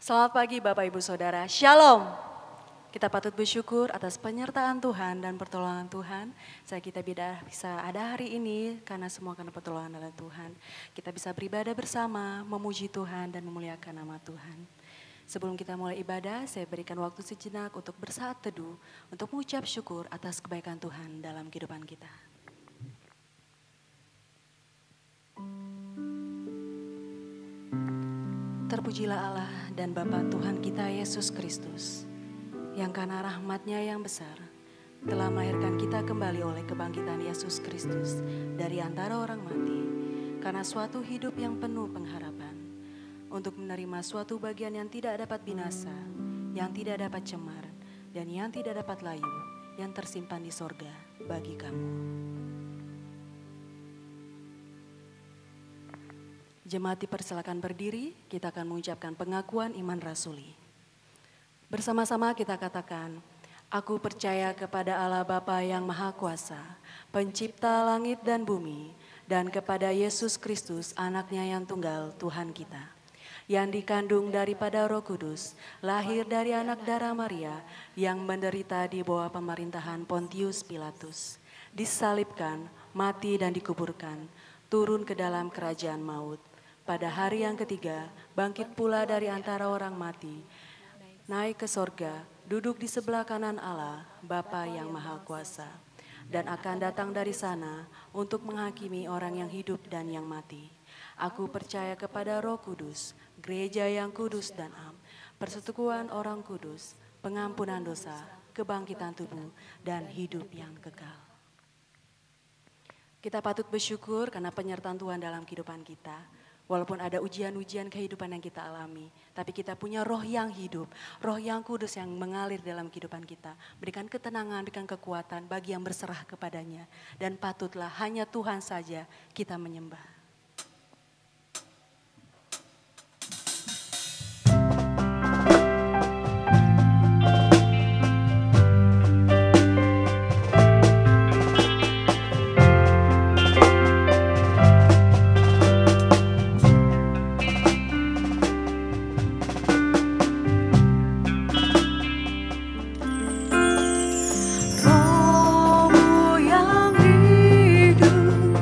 Selamat pagi Bapak Ibu Saudara, Shalom. Kita patut bersyukur atas penyertaan Tuhan dan pertolongan Tuhan. Kita bisa ada hari ini karena semua karena pertolongan dari Tuhan. Kita bisa beribadah bersama, memuji Tuhan dan memuliakan nama Tuhan. Sebelum kita mulai ibadah, saya berikan waktu sejenak untuk bersaat teduh, untuk mengucap syukur atas kebaikan Tuhan dalam kehidupan kita. Terpujilah Allah dan Bapa Tuhan kita Yesus Kristus, yang karena rahmat-Nya yang besar telah melahirkan kita kembali oleh kebangkitan Yesus Kristus dari antara orang mati, karena suatu hidup yang penuh pengharapan, untuk menerima suatu bagian yang tidak dapat binasa, yang tidak dapat cemar, dan yang tidak dapat layu, yang tersimpan di sorga bagi kamu. Jemaat dipersilakan berdiri, kita akan mengucapkan pengakuan iman rasuli. Bersama-sama kita katakan, aku percaya kepada Allah Bapa yang Maha Kuasa, pencipta langit dan bumi, dan kepada Yesus Kristus anaknya yang tunggal Tuhan kita, yang dikandung daripada Roh Kudus, lahir dari anak darah Maria, yang menderita di bawah pemerintahan Pontius Pilatus, disalibkan, mati dan dikuburkan, turun ke dalam kerajaan maut. Pada hari yang ketiga, bangkit pula dari antara orang mati, naik ke sorga, duduk di sebelah kanan Allah, Bapa yang Maha Kuasa, dan akan datang dari sana untuk menghakimi orang yang hidup dan yang mati. Aku percaya kepada Roh Kudus, gereja yang kudus dan am, persekutuan orang kudus, pengampunan dosa, kebangkitan tubuh, dan hidup yang kekal. Kita patut bersyukur karena penyertaan Tuhan dalam kehidupan kita. Walaupun ada ujian-ujian kehidupan yang kita alami, tapi kita punya roh yang hidup, roh yang kudus yang mengalir dalam kehidupan kita. Berikan ketenangan, berikan kekuatan bagi yang berserah kepadanya. Dan patutlah hanya Tuhan saja kita menyembah. Rohmu yang hidup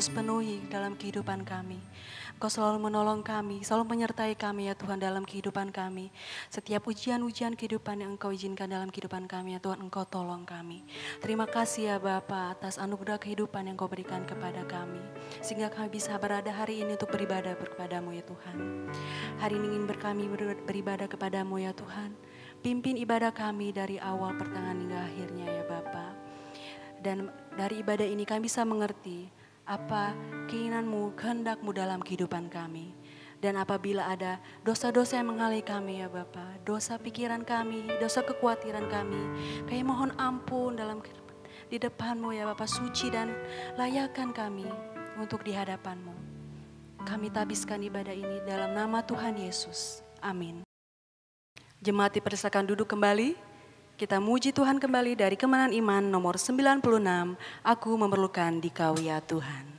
Kudus penuhi dalam kehidupan kami. Engkau selalu menolong kami, selalu menyertai kami ya Tuhan dalam kehidupan kami. Setiap ujian-ujian kehidupan yang Engkau izinkan dalam kehidupan kami ya Tuhan, Engkau tolong kami. Terima kasih ya Bapa atas anugerah kehidupan yang Engkau berikan kepada kami. Sehingga kami bisa berada hari ini untuk beribadah kepadamu ya Tuhan. Hari ini ingin kami beribadah kepadamu ya Tuhan. Pimpin ibadah kami dari awal, pertengahan hingga akhirnya ya Bapa. Dan dari ibadah ini kami bisa mengerti apa keinginanmu, kehendakmu dalam kehidupan kami. Dan apabila ada dosa-dosa yang menghalangi kami ya Bapa, dosa pikiran kami, dosa kekhawatiran kami, kami mohon ampun dalam di depanmu ya Bapa, suci dan layakkan kami untuk di hadapanmu. Kami tabiskan ibadah ini dalam nama Tuhan Yesus. Amin. Jemaat dipersilakan duduk kembali. Kita muji Tuhan kembali dari Kemenangan Iman nomor 96. Aku memerlukan Dikau ya Tuhan.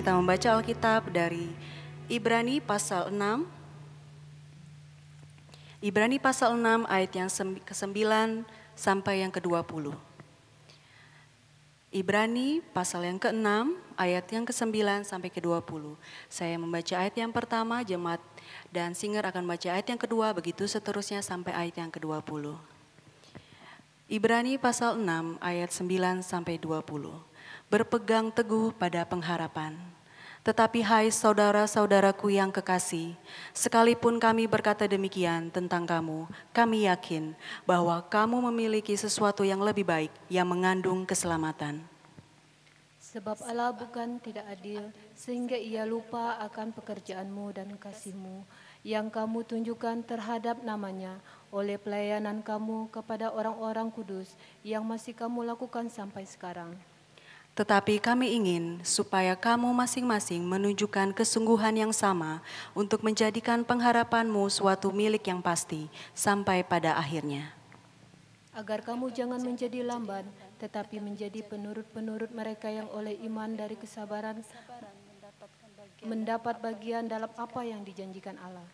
Kita membaca Alkitab dari Ibrani pasal 6. Ibrani pasal 6 ayat yang ke-9 sampai yang ke-20. Ibrani pasal yang ke-6 ayat yang ke-9 sampai ke-20. Saya membaca ayat yang pertama, jemaat dan singer akan membaca ayat yang kedua, begitu seterusnya sampai ayat yang ke-20. Ibrani pasal 6 ayat 9 sampai 20. Berpegang teguh pada pengharapan. Tetapi hai saudara-saudaraku yang kekasih, sekalipun kami berkata demikian tentang kamu, kami yakin bahwa kamu memiliki sesuatu yang lebih baik yang mengandung keselamatan. Sebab Allah bukan tidak adil, sehingga ia lupa akan pekerjaanmu dan kasihmu yang kamu tunjukkan terhadap namanya oleh pelayanan kamu kepada orang-orang kudus yang masih kamu lakukan sampai sekarang. Tetapi kami ingin supaya kamu masing-masing menunjukkan kesungguhan yang sama untuk menjadikan pengharapanmu suatu milik yang pasti sampai pada akhirnya. Agar kamu jangan menjadi lamban, tetapi menjadi penurut-penurut mereka yang oleh iman dari kesabaran mendapat bagian dalam apa yang dijanjikan Allah.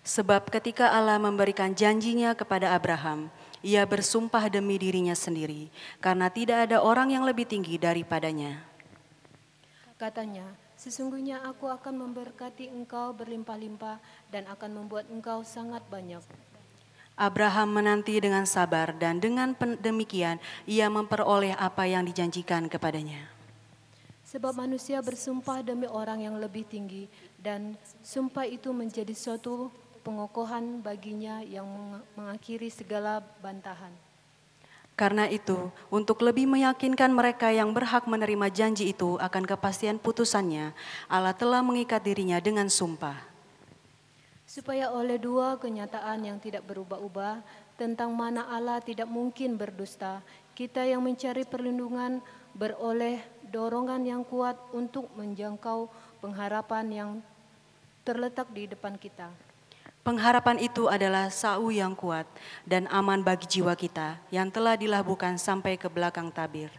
Sebab ketika Allah memberikan janjinya kepada Abraham, ia bersumpah demi dirinya sendiri, karena tidak ada orang yang lebih tinggi daripadanya. Katanya, sesungguhnya aku akan memberkati engkau berlimpah-limpah dan akan membuat engkau sangat banyak. Abraham menanti dengan sabar dan dengan demikian ia memperoleh apa yang dijanjikan kepadanya. Sebab manusia bersumpah demi orang yang lebih tinggi dan sumpah itu menjadi suatu pengokohan baginya yang mengakhiri segala bantahan. Karena itu, untuk lebih meyakinkan mereka yang berhak menerima janji itu akan kepastian putusannya, Allah telah mengikat dirinya dengan sumpah. Supaya oleh dua kenyataan yang tidak berubah-ubah tentang mana Allah tidak mungkin berdusta, kita yang mencari perlindungan beroleh dorongan yang kuat untuk menjangkau pengharapan yang terletak di depan kita. Pengharapan itu adalah sau yang kuat dan aman bagi jiwa kita yang telah dilabuhkan sampai ke belakang tabir.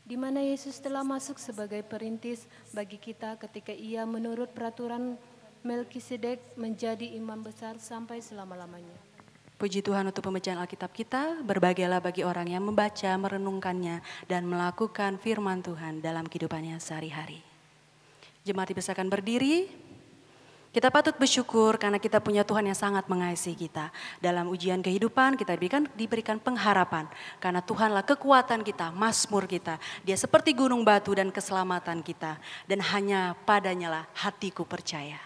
Di mana Yesus telah masuk sebagai perintis bagi kita ketika ia menurut peraturan Melkisedek menjadi imam besar sampai selama-lamanya. Puji Tuhan untuk pembacaan Alkitab kita, berbahagialah bagi orang yang membaca, merenungkannya, dan melakukan firman Tuhan dalam kehidupannya sehari-hari. Jemaat dipersilakan berdiri. Kita patut bersyukur karena kita punya Tuhan yang sangat mengasihi kita. Dalam ujian kehidupan kita diberikan pengharapan. Karena Tuhanlah kekuatan kita, mazmur kita. Dia seperti gunung batu dan keselamatan kita. Dan hanya padanya lah hatiku percaya.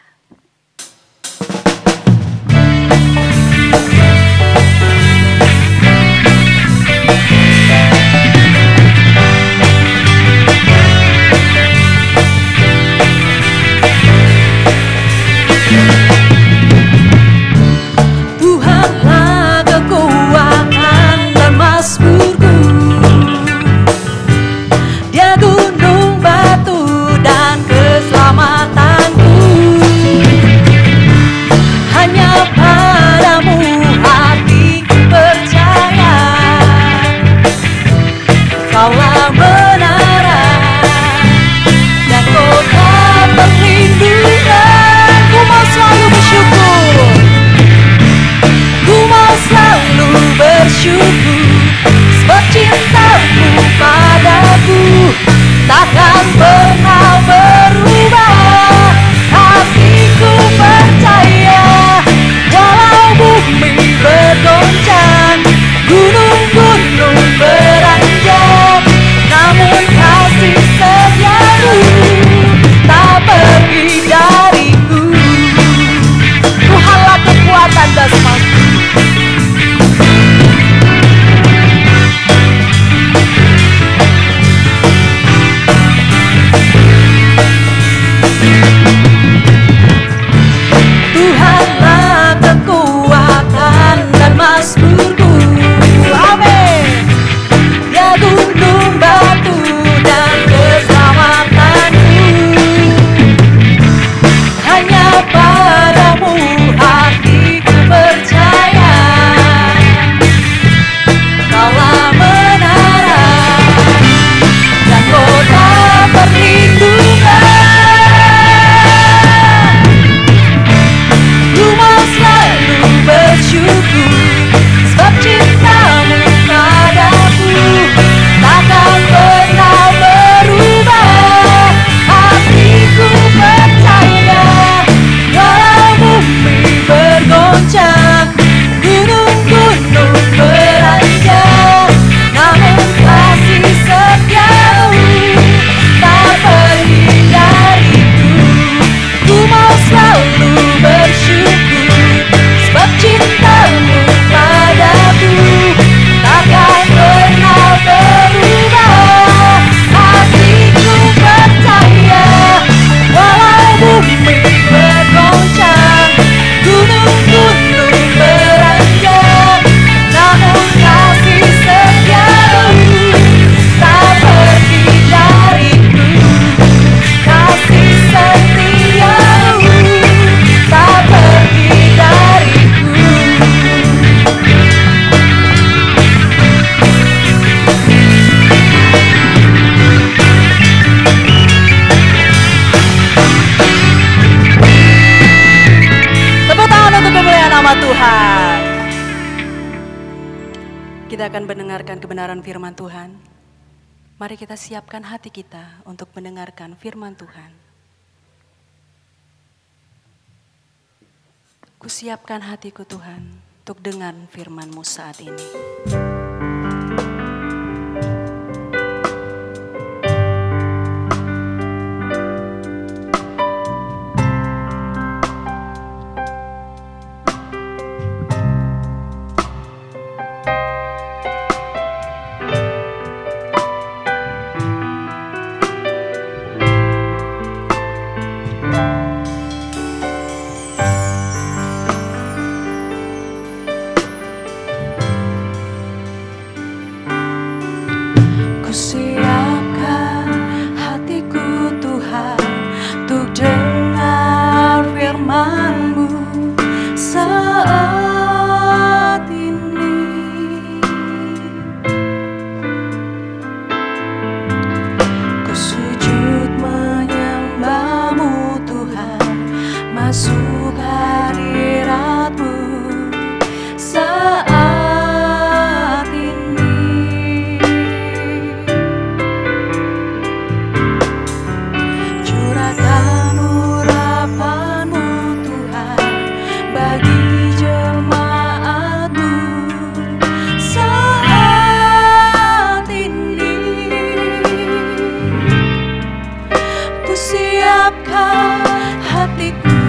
Takkan pernah berubah, hatiku percaya. Walau bumi bergoncang, gunung-gunung beranjak, namun kasih setiamu tak pergi dariku. Tuhanlah kekuatan dan semangatku. kita akan mendengarkan kebenaran firman Tuhan. Mari kita siapkan hati kita untuk mendengarkan firman Tuhan. Kusiapkan hatiku Tuhan untuk dengar firman-Mu saat ini. Kusiapkan hatiku Tuhan untuk dengar firman-Mu saat ini. Ku sujud menyembah-Mu Tuhan, masuk hadirat-Mu saat hatiku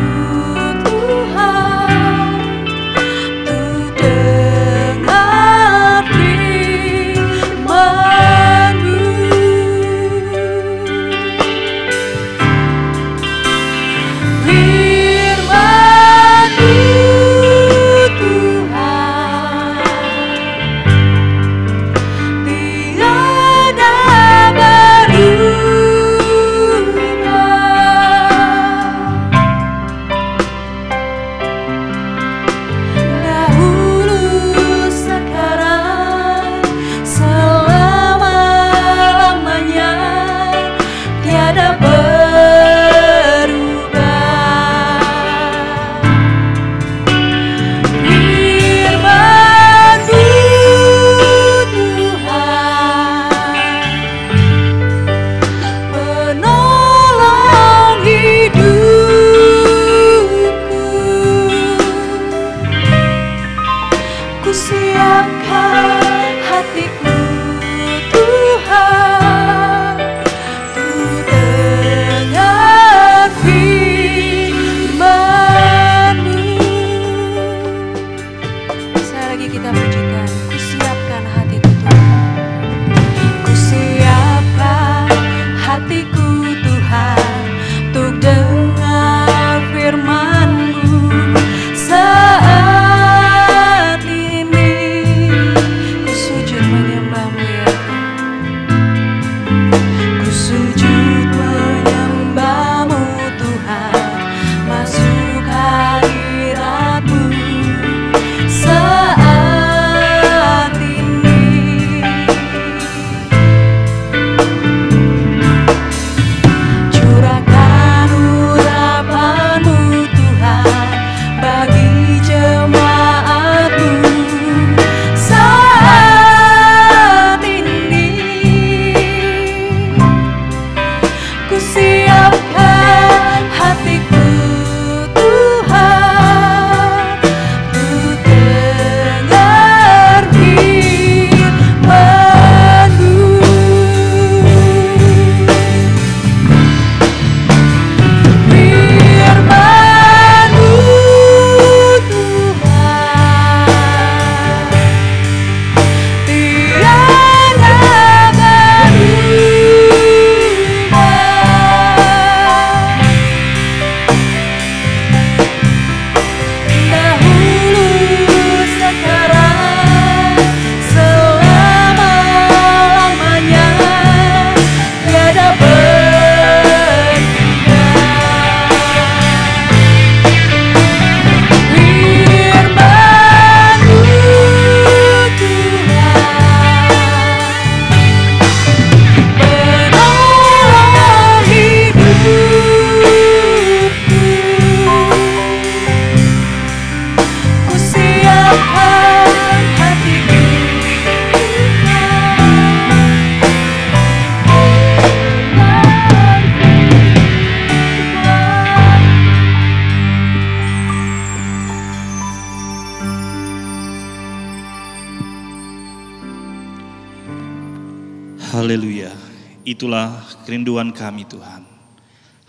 Itulah kerinduan kami Tuhan.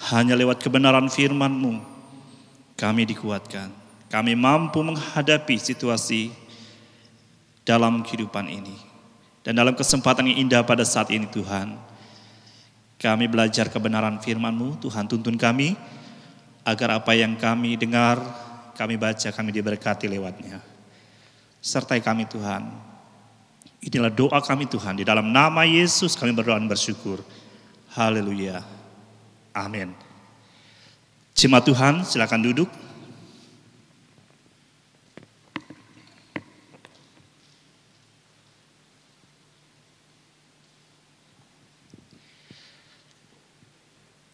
Hanya lewat kebenaran firman-Mu kami dikuatkan. Kami mampu menghadapi situasi dalam kehidupan ini. Dan dalam kesempatan yang indah pada saat ini Tuhan, kami belajar kebenaran firman-Mu. Tuhan, tuntun kami agar apa yang kami dengar, kami baca, kami diberkati lewatnya. Sertai kami Tuhan. Inilah doa kami Tuhan. Di dalam nama Yesus kami berdoa dan bersyukur. Haleluya. Amin. Jemaat Tuhan, silakan duduk.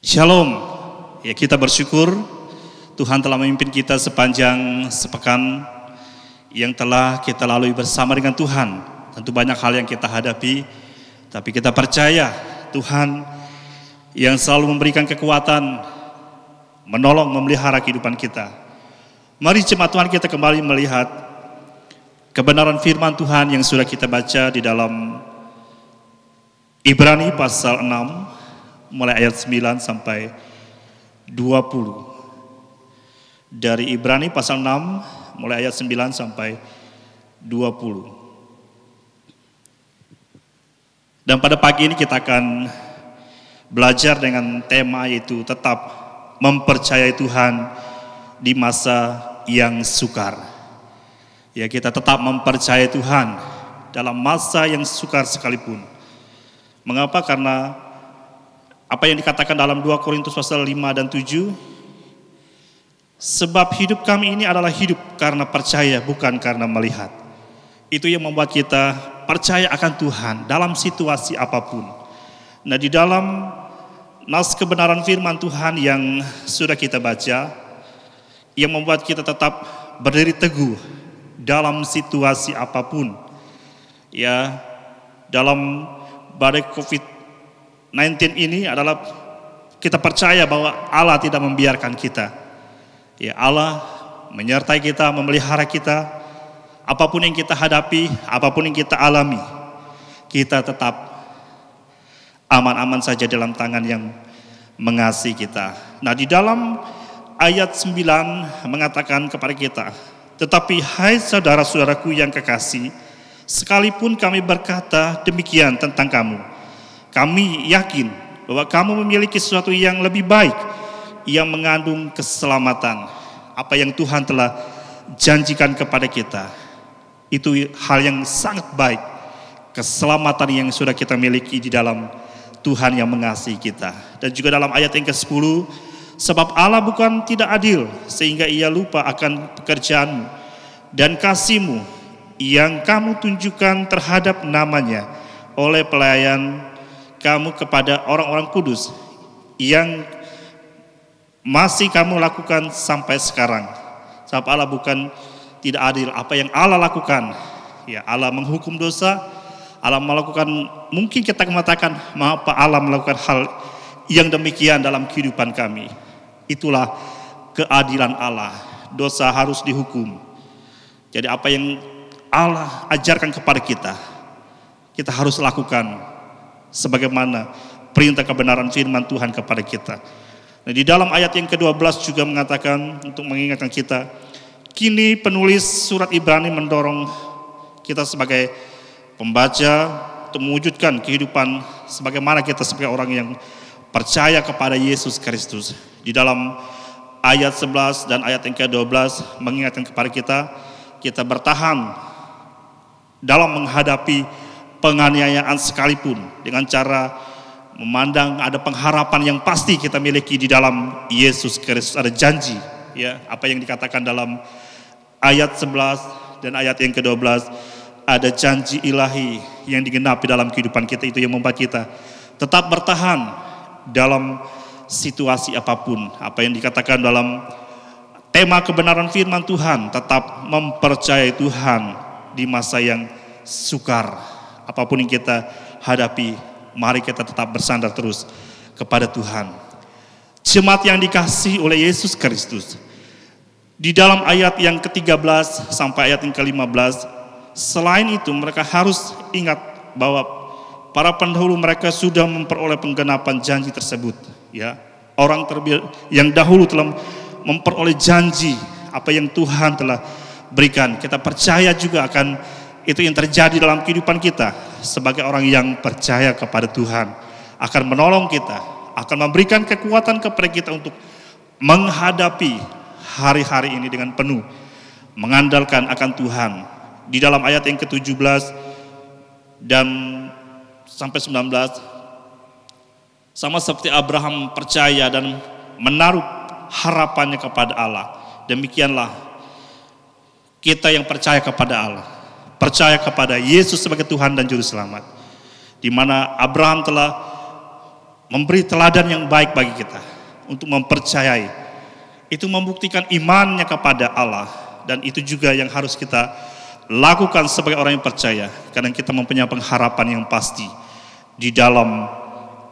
Shalom. Ya, kita bersyukur Tuhan telah memimpin kita sepanjang sepekan yang telah kita lalui bersama dengan Tuhan. Tentu banyak hal yang kita hadapi, tapi kita percaya Tuhan yang selalu memberikan kekuatan, menolong, memelihara kehidupan kita. Mari jemaat Tuhan kita kembali melihat kebenaran firman Tuhan yang sudah kita baca di dalam Ibrani pasal 6. Mulai ayat 9 sampai 20. Dari Ibrani pasal 6 mulai ayat 9 sampai 20. Dan pada pagi ini kita akan belajar dengan tema yaitu tetap mempercayai Tuhan di masa yang sukar. Ya, kita tetap mempercayai Tuhan dalam masa yang sukar sekalipun. Mengapa? Karena apa yang dikatakan dalam 2 Korintus pasal 5 dan 7, sebab hidup kami ini adalah hidup karena percaya, bukan karena melihat. Itu yang membuat kita percaya akan Tuhan dalam situasi apapun. Nah, di dalam nas kebenaran firman Tuhan yang sudah kita baca, yang membuat kita tetap berdiri teguh dalam situasi apapun. Ya, dalam badai COVID-19 ini adalah kita percaya bahwa Allah tidak membiarkan kita. Ya, Allah menyertai kita, memelihara kita. Apapun yang kita hadapi, apapun yang kita alami, kita tetap aman-aman saja dalam tangan yang mengasihi kita. Nah, di dalam ayat 9 mengatakan kepada kita, tetapi hai saudara-saudaraku yang kekasih, sekalipun kami berkata demikian tentang kamu, kami yakin bahwa kamu memiliki sesuatu yang lebih baik, yang mengandung keselamatan. Apa yang Tuhan telah janjikan kepada kita, itu hal yang sangat baik. Keselamatan yang sudah kita miliki di dalam Tuhan yang mengasihi kita. Dan juga dalam ayat yang ke-10, sebab Allah bukan tidak adil, sehingga ia lupa akan pekerjaanmu dan kasihmu yang kamu tunjukkan terhadap namanya oleh pelayan kamu kepada orang-orang kudus yang masih kamu lakukan sampai sekarang. Sebab Allah bukan tidak adil. Apa yang Allah lakukan, ya, Allah menghukum dosa. Allah melakukan, mungkin kita mengatakan, mengapa Allah melakukan hal yang demikian dalam kehidupan kami. Itulah keadilan Allah. Dosa harus dihukum. Jadi apa yang Allah ajarkan kepada kita, kita harus lakukan sebagaimana perintah kebenaran firman Tuhan kepada kita. Nah, di dalam ayat yang ke-12 juga mengatakan untuk mengingatkan kita, kini penulis surat Ibrani mendorong kita sebagai pembaca untuk mewujudkan kehidupan sebagaimana kita sebagai orang yang percaya kepada Yesus Kristus. Di dalam ayat 11 dan ayat yang ke-12 mengingatkan kepada kita bertahan dalam menghadapi penganiayaan sekalipun dengan cara memandang ada pengharapan yang pasti kita miliki di dalam Yesus Kristus. Ada janji, ya, apa yang dikatakan dalam ayat 11 dan ayat yang ke-12, ada janji ilahi yang digenapi dalam kehidupan kita. Itu yang membuat kita tetap bertahan dalam situasi apapun. Apa yang dikatakan dalam tema kebenaran firman Tuhan, tetap mempercayai Tuhan di masa yang sukar. Apapun yang kita hadapi, mari kita tetap bersandar terus kepada Tuhan. Jemaat yang dikasihi oleh Yesus Kristus, di dalam ayat yang ke-13 sampai ayat yang ke-15, selain itu mereka harus ingat bahwa para pendahulu mereka sudah memperoleh penggenapan janji tersebut. Ya, orang yang dahulu telah memperoleh janji apa yang Tuhan telah berikan. Kita percaya juga akan itu yang terjadi dalam kehidupan kita sebagai orang yang percaya kepada Tuhan, akan menolong kita, akan memberikan kekuatan kepada kita untuk menghadapi hari-hari ini dengan penuh mengandalkan akan Tuhan. Di dalam ayat yang ke-17 dan sampai 19, sama seperti Abraham percaya dan menaruh harapannya kepada Allah, demikianlah kita yang percaya kepada Allah, percaya kepada Yesus sebagai Tuhan dan Juru Selamat, di mana Abraham telah memberi teladan yang baik bagi kita untuk mempercayai. Itu membuktikan imannya kepada Allah, dan itu juga yang harus kita lakukan sebagai orang yang percaya, karena kita mempunyai pengharapan yang pasti di dalam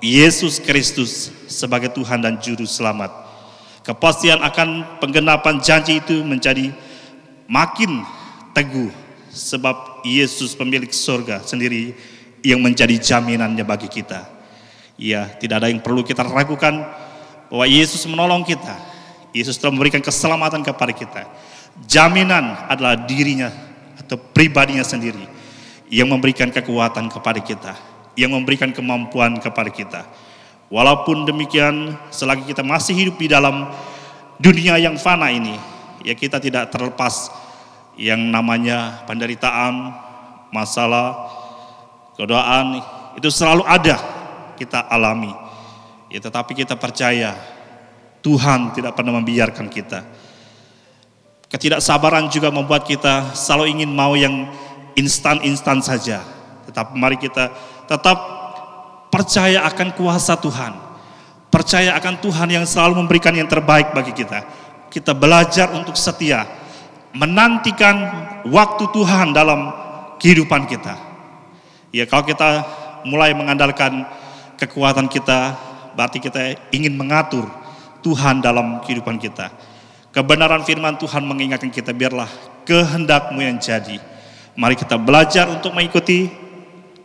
Yesus Kristus sebagai Tuhan dan Juru Selamat. Kepastian akan penggenapan janji itu menjadi makin teguh, sebab Yesus pemilik surga sendiri yang menjadi jaminannya bagi kita. Ya, tidak ada yang perlu kita ragukan bahwa Yesus menolong kita. Yesus telah memberikan keselamatan kepada kita. Jaminan adalah dirinya atau pribadinya sendiri yang memberikan kekuatan kepada kita, yang memberikan kemampuan kepada kita. Walaupun demikian, selagi kita masih hidup di dalam dunia yang fana ini, ya kita tidak terlepas yang namanya penderitaan, masalah, godaan, itu selalu ada kita alami. Ya, tetapi kita percaya Tuhan tidak pernah membiarkan kita. Ketidaksabaran juga membuat kita selalu ingin mau yang instan-instan saja. Tetapi mari kita tetap percaya akan kuasa Tuhan. Percaya akan Tuhan yang selalu memberikan yang terbaik bagi kita. Kita belajar untuk setia, menantikan waktu Tuhan dalam kehidupan kita. Ya, kalau kita mulai mengandalkan kekuatan kita, berarti kita ingin mengatur Tuhan dalam kehidupan kita. Kebenaran firman Tuhan mengingatkan kita, biarlah kehendak-Mu yang jadi. Mari kita belajar untuk mengikuti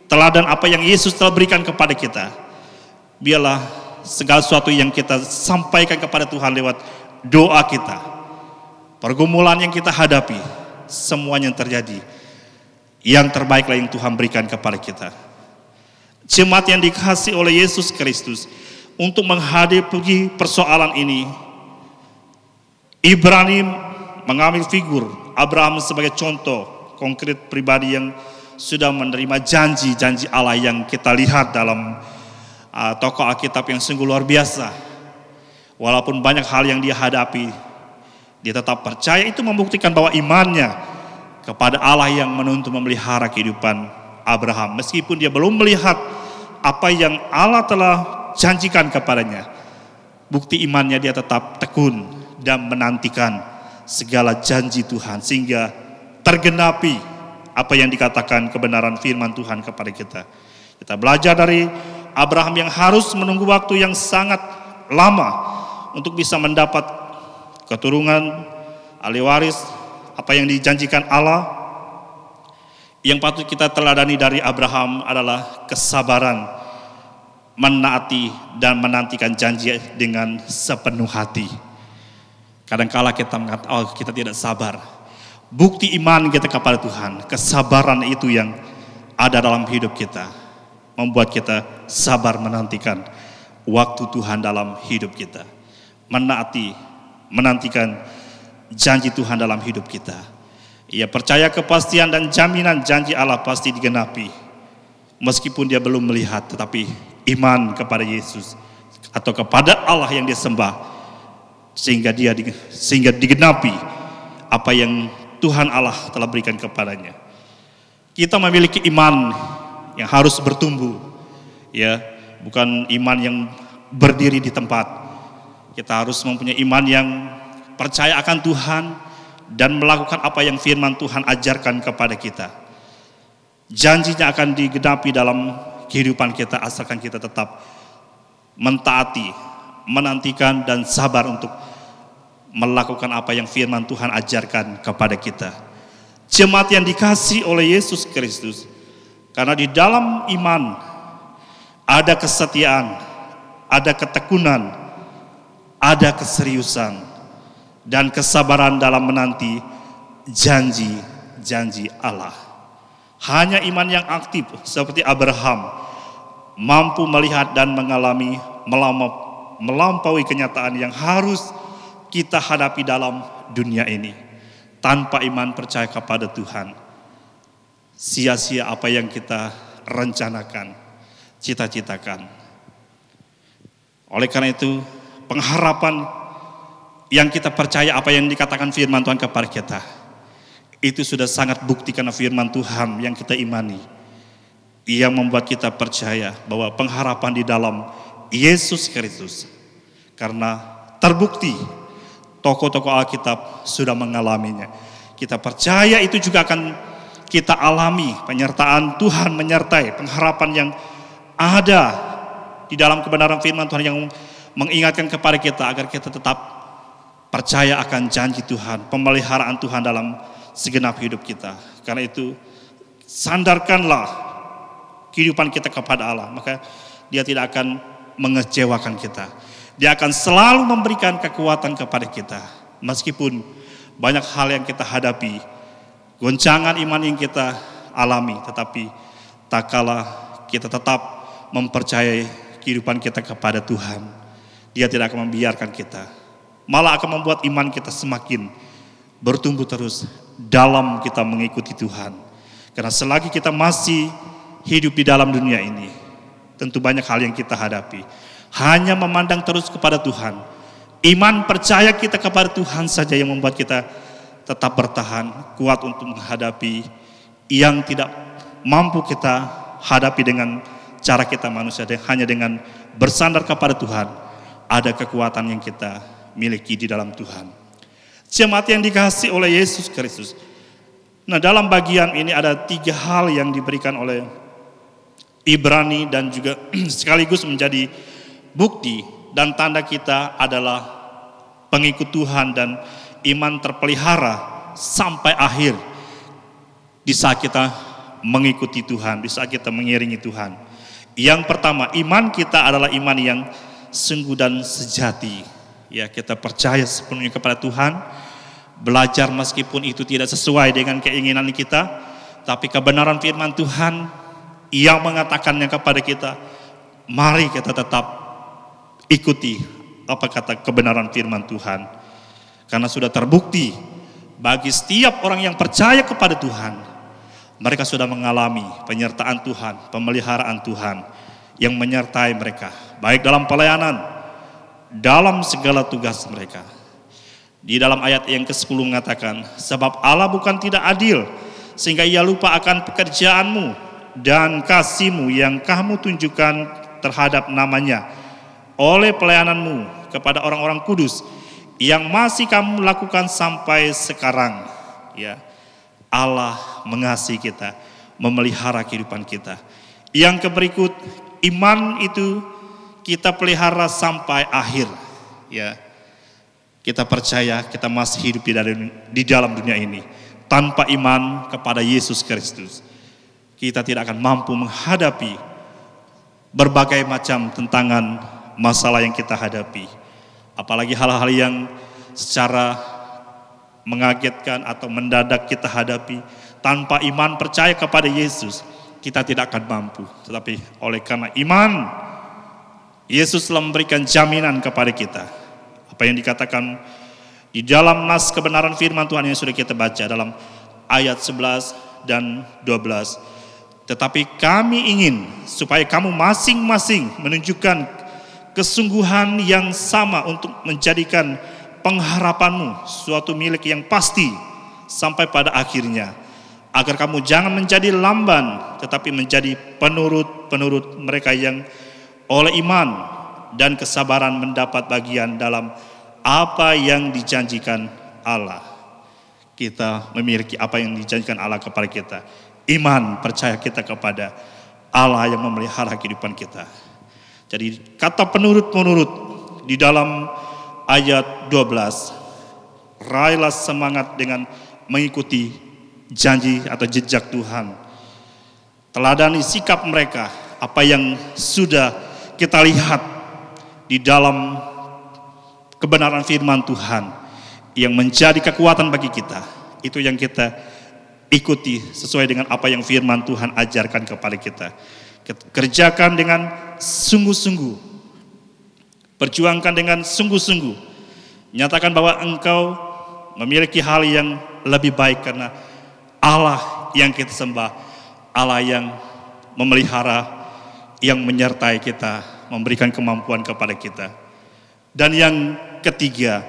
teladan apa yang Yesus telah berikan kepada kita. Biarlah segala sesuatu yang kita sampaikan kepada Tuhan lewat doa kita, pergumulan yang kita hadapi, semuanya yang terjadi, yang terbaiklah yang Tuhan berikan kepada kita. Jemaat yang dikasihi oleh Yesus Kristus, untuk menghadapi persoalan ini, Ibrani mengambil figur Abraham sebagai contoh konkret pribadi yang sudah menerima janji-janji Allah yang kita lihat dalam tokoh Alkitab yang sungguh luar biasa. Walaupun banyak hal yang dia hadapi, dia tetap percaya. Itu membuktikan bahwa imannya kepada Allah yang menuntun memelihara kehidupan Abraham. Meskipun dia belum melihat apa yang Allah telah janjikan kepadanya, bukti imannya dia tetap tekun dan menantikan segala janji Tuhan sehingga tergenapi apa yang dikatakan kebenaran firman Tuhan kepada kita. Kita belajar dari Abraham yang harus menunggu waktu yang sangat lama untuk bisa mendapat keturunan, ahli waris, apa yang dijanjikan Allah. Yang patut kita teladani dari Abraham adalah kesabaran, menaati dan menantikan janji dengan sepenuh hati. Kadang-kala kita mengatakan, oh kita tidak sabar. Bukti iman kita kepada Tuhan, kesabaran itu yang ada dalam hidup kita, membuat kita sabar menantikan waktu Tuhan dalam hidup kita. Menaati, menantikan janji Tuhan dalam hidup kita. Ia percaya kepastian dan jaminan janji Allah pasti digenapi. Meskipun dia belum melihat, tetapi iman kepada Yesus atau kepada Allah yang dia sembah, sehingga digenapi apa yang Tuhan Allah telah berikan kepadanya. Kita memiliki iman yang harus bertumbuh, ya, bukan iman yang berdiri di tempat. Kita harus mempunyai iman yang percaya akan Tuhan dan melakukan apa yang firman Tuhan ajarkan kepada kita. Janjinya akan digenapi dalam kehidupan kita asalkan kita tetap mentaati, menantikan dan sabar untuk melakukan apa yang firman Tuhan ajarkan kepada kita. Jemaat yang dikasihi oleh Yesus Kristus, karena di dalam iman ada kesetiaan, ada ketekunan, ada keseriusan, dan kesabaran dalam menanti janji-janji Allah. Hanya iman yang aktif seperti Abraham mampu melihat dan mengalami melampaui kenyataan yang harus kita hadapi dalam dunia ini. Tanpa iman percaya kepada Tuhan, sia-sia apa yang kita rencanakan, cita-citakan. Oleh karena itu, pengharapan yang kita percaya apa yang dikatakan firman Tuhan kepada kita, itu sudah sangat bukti karena firman Tuhan yang kita imani, yang membuat kita percaya bahwa pengharapan di dalam Yesus Kristus. Karena terbukti tokoh-tokoh Alkitab sudah mengalaminya. Kita percaya itu juga akan kita alami, penyertaan Tuhan menyertai, pengharapan yang ada di dalam kebenaran firman Tuhan yang mengingatkan kepada kita agar kita tetap percaya akan janji Tuhan, pemeliharaan Tuhan dalam segenap hidup kita. Karena itu sandarkanlah kehidupan kita kepada Allah, maka Dia tidak akan mengecewakan kita. Dia akan selalu memberikan kekuatan kepada kita. Meskipun banyak hal yang kita hadapi, goncangan iman yang kita alami, tetapi tak kalah kita tetap mempercayai kehidupan kita kepada Tuhan, Dia tidak akan membiarkan kita. Malah akan membuat iman kita semakin bertumbuh terus dalam kita mengikuti Tuhan. Karena selagi kita masih hidup di dalam dunia ini, tentu banyak hal yang kita hadapi. Hanya memandang terus kepada Tuhan, iman percaya kita kepada Tuhan saja yang membuat kita tetap bertahan, kuat untuk menghadapi yang tidak mampu kita hadapi dengan cara kita manusia. Hanya dengan bersandar kepada Tuhan, ada kekuatan yang kita miliki di dalam Tuhan. Jemaat yang dikasihi oleh Yesus Kristus. Nah, dalam bagian ini ada 3 hal yang diberikan oleh Ibrani dan juga sekaligus menjadi bukti dan tanda kita adalah pengikut Tuhan dan iman terpelihara sampai akhir di saat kita mengikuti Tuhan, di saat kita mengiringi Tuhan. Yang pertama, iman kita adalah iman yang sungguh dan sejati. Ya, kita percaya sepenuhnya kepada Tuhan, belajar meskipun itu tidak sesuai dengan keinginan kita, tapi kebenaran firman Tuhan yang mengatakannya kepada kita, mari kita tetap ikuti apa kata kebenaran firman Tuhan. Karena sudah terbukti bagi setiap orang yang percaya kepada Tuhan, mereka sudah mengalami penyertaan Tuhan, pemeliharaan Tuhan yang menyertai mereka, baik dalam pelayanan, dalam segala tugas mereka. Di dalam ayat yang ke-10 mengatakan, sebab Allah bukan tidak adil, sehingga Ia lupa akan pekerjaanmu dan kasihmu yang kamu tunjukkan terhadap namanya, oleh pelayananmu kepada orang-orang kudus yang masih kamu lakukan sampai sekarang. Ya, Allah mengasihi kita, memelihara kehidupan kita. Yang berikut, iman itu kita pelihara sampai akhir. Ya, kita percaya kita masih hidup di dalam dunia ini. Tanpa iman kepada Yesus Kristus, kita tidak akan mampu menghadapi berbagai macam tantangan, masalah yang kita hadapi. Apalagi hal-hal yang secara mengagetkan atau mendadak kita hadapi. Tanpa iman percaya kepada Yesus, kita tidak akan mampu. Tetapi oleh karena iman, Yesus telah memberikan jaminan kepada kita. Apa yang dikatakan di dalam nas kebenaran firman Tuhan yang sudah kita baca dalam ayat 11 dan 12. Tetapi kami ingin supaya kamu masing-masing menunjukkan kesungguhan yang sama untuk menjadikan pengharapanmu suatu milik yang pasti sampai pada akhirnya, agar kamu jangan menjadi lamban tetapi menjadi penurut mereka yang oleh iman dan kesabaran mendapat bagian dalam apa yang dijanjikan Allah. Kita memiliki apa yang dijanjikan Allah kepada kita. Iman percaya kita kepada Allah yang memelihara kehidupan kita. Jadi kata penurut-penurut di dalam ayat 12, raihlah semangat dengan mengikuti janji atau jejak Tuhan. Teladani sikap mereka apa yang sudah kita lihat di dalam kebenaran firman Tuhan yang menjadi kekuatan bagi kita. Itu yang kita ikuti sesuai dengan apa yang firman Tuhan ajarkan kepada kita. Kerjakan dengan sungguh-sungguh, perjuangkan dengan sungguh-sungguh, nyatakan bahwa engkau memiliki hal yang lebih baik, karena Allah yang kita sembah, Allah yang memelihara, yang menyertai kita, memberikan kemampuan kepada kita. Dan yang ketiga,